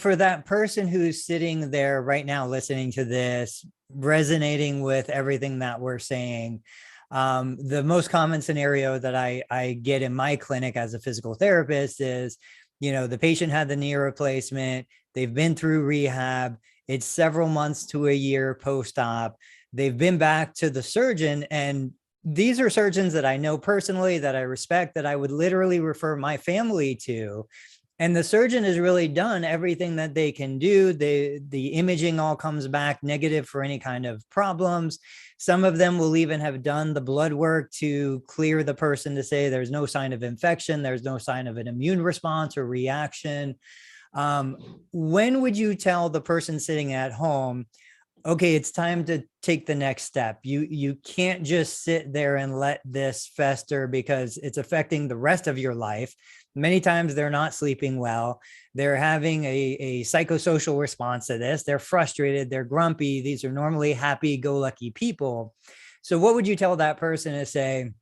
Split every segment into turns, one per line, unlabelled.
for that person who's sitting there right now listening to this, resonating with everything that we're saying, the most common scenario that I get in my clinic as a physical therapist is, the patient had the knee replacement, they've been through rehab, it's several months to a year post-op, they've been back to the surgeon, and these are surgeons that I know personally, that I respect, that I would literally refer my family to. And the surgeon has really done everything that they can do. The imaging all comes back negative for any kind of problems. Some of them will even have done the blood work to clear the person to say there's no sign of infection, there's no sign of an immune response or reaction. When would you tell the person sitting at home, okay, it's time to take the next step? You can't just sit there and let this fester because it's affecting the rest of your life. Many times they're not sleeping well. They're having a psychosocial response to this. They're frustrated. They're grumpy. These are normally happy-go-lucky people. So what would you tell that person to say,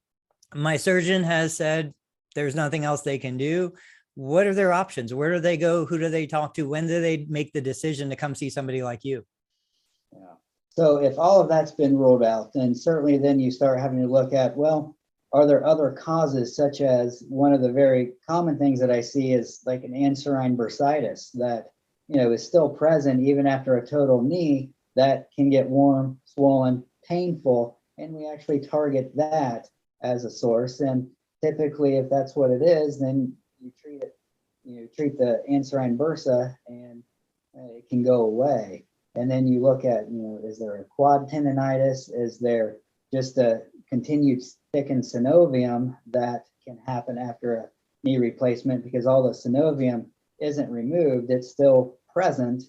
my surgeon has said there's nothing else they can do? What are their options? Where do they go? Who do they talk to? When do they make the decision to come see somebody like you?
Yeah. So if all of that's been ruled out, then certainly then you start having to look at, well, are there other causes, such as one of the very common things that I see is like an anserine bursitis that, is still present even after a total knee that can get warm, swollen, painful, and we actually target that as a source. And typically, if that's what it is, then you treat it, treat the anserine bursa and it can go away. And then you look at, is there a quad tendonitis? Is there just a continued thickened synovium that can happen after a knee replacement? Because all the synovium isn't removed, it's still present,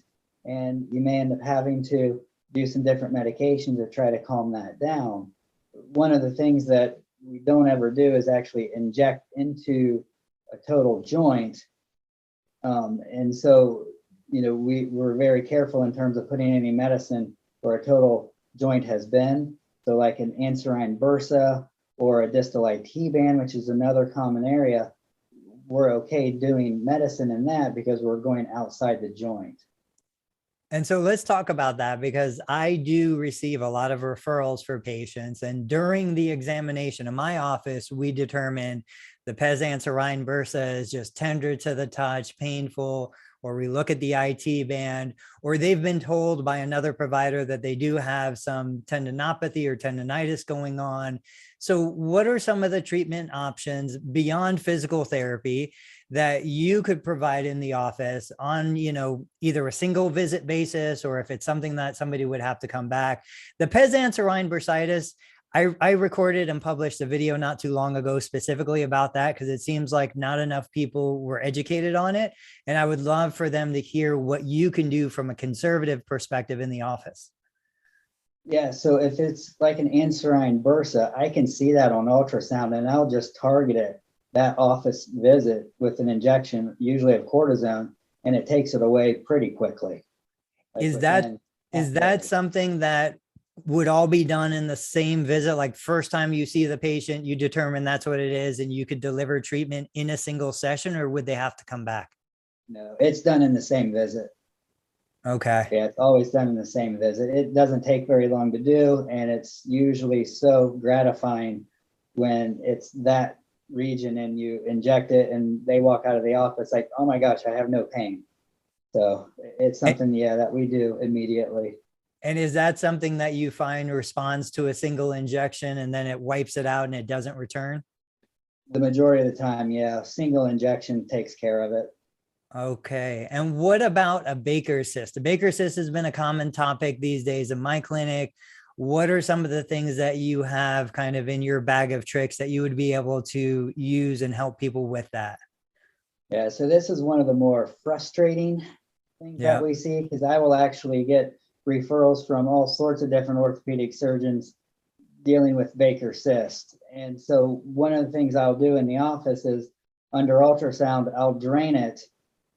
and you may end up having to do some different medications to try to calm that down. One of the things that we don't ever do is actually inject into a total joint. And so, we're very careful in terms of putting any medicine where a total joint has been. So like an anserine bursa or a distal IT band, which is another common area, we're okay doing medicine in that because we're going outside the joint.
And so let's talk about that, because I do receive a lot of referrals for patients. And during the examination in my office, we determine the pes anserine bursa is just tender to the touch, painful, or we look at the IT band, or they've been told by another provider that they do have some tendinopathy or tendonitis going on. So what are some of the treatment options beyond physical therapy that you could provide in the office on, either a single visit basis, or if it's something that somebody would have to come back? The pes anserine bursitis, I recorded and published a video not too long ago specifically about that, because it seems like not enough people were educated on it. And I would love for them to hear what you can do from a conservative perspective in the office.
Yeah, so if it's like an anserine bursa, I can see that on ultrasound and I'll just target it, that office visit, with an injection, usually of cortisone, and it takes it away pretty quickly. Like
Is that something that would all be done in the same visit? Like first time you see the patient, you determine that's what it is and you could deliver treatment in a single session, or would they have to come back?
No, it's done in the same visit.
Okay.
Yeah, it's always done in the same visit. It doesn't take very long to do, and it's usually so gratifying when it's that region and you inject it and they walk out of the office like, oh my gosh, I have no pain. So it's something, that we do immediately.
And is that something that you find responds to a single injection and then it wipes it out and it doesn't return?
The majority of the time, yeah, single injection takes care of it.
Okay. And what about a Baker's cyst? A Baker's cyst has been a common topic these days in my clinic. What are some of the things that you have kind of in your bag of tricks that you would be able to use and help people with that?
Yeah, so this is one of the more frustrating things that we see, because I will actually get referrals from all sorts of different orthopedic surgeons dealing with Baker's cyst. And so one of the things I'll do in the office is, under ultrasound, I'll drain it,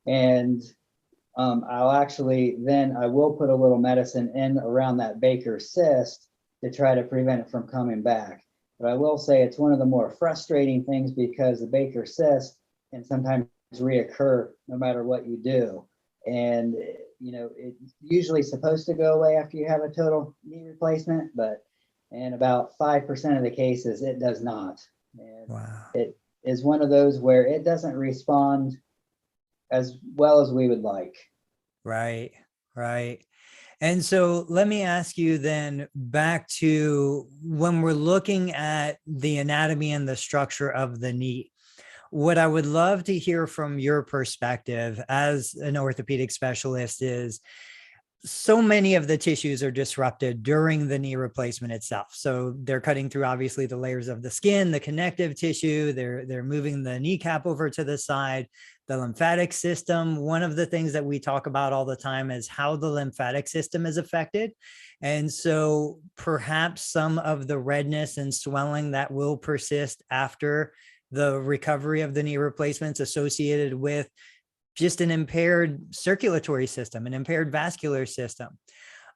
and I'll actually, then I will put a little medicine in around that Baker's cyst to try to prevent it from coming back. But I will say it's one of the more frustrating things, because the Baker's cyst can sometimes reoccur no matter what you do. And, it's usually supposed to go away after you have a total knee replacement, but in about 5% of the cases, it does not. And
Wow.
it is one of those where it doesn't respond as well as we would like.
Right. Right. And so let me ask you then, back to when we're looking at the anatomy and the structure of the knee. What I would love to hear from your perspective as an orthopedic specialist is, so many of the tissues are disrupted during the knee replacement itself. So they're cutting through obviously the layers of the skin, the connective tissue, they're moving the kneecap over to the side, the lymphatic system. One of the things that we talk about all the time is how the lymphatic system is affected. And so perhaps some of the redness and swelling that will persist after the recovery of the knee replacements associated with just an impaired circulatory system, an impaired vascular system.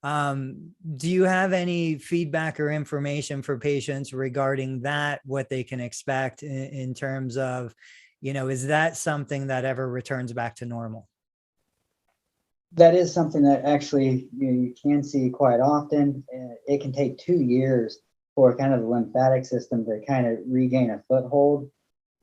Do you have any feedback or information for patients regarding that, what they can expect in terms of, is that something that ever returns back to normal?
That is something that actually you can see quite often. It can take 2 years for kind of the lymphatic system to kind of regain a foothold.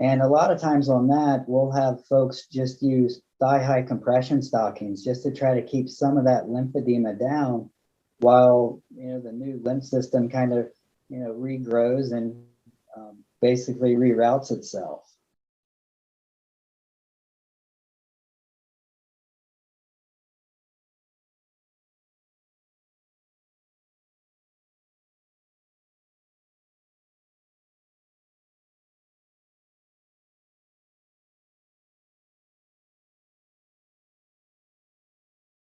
And a lot of times on that, we'll have folks just use thigh-high compression stockings just to try to keep some of that lymphedema down while, the new lymph system kind of, regrows and basically reroutes itself.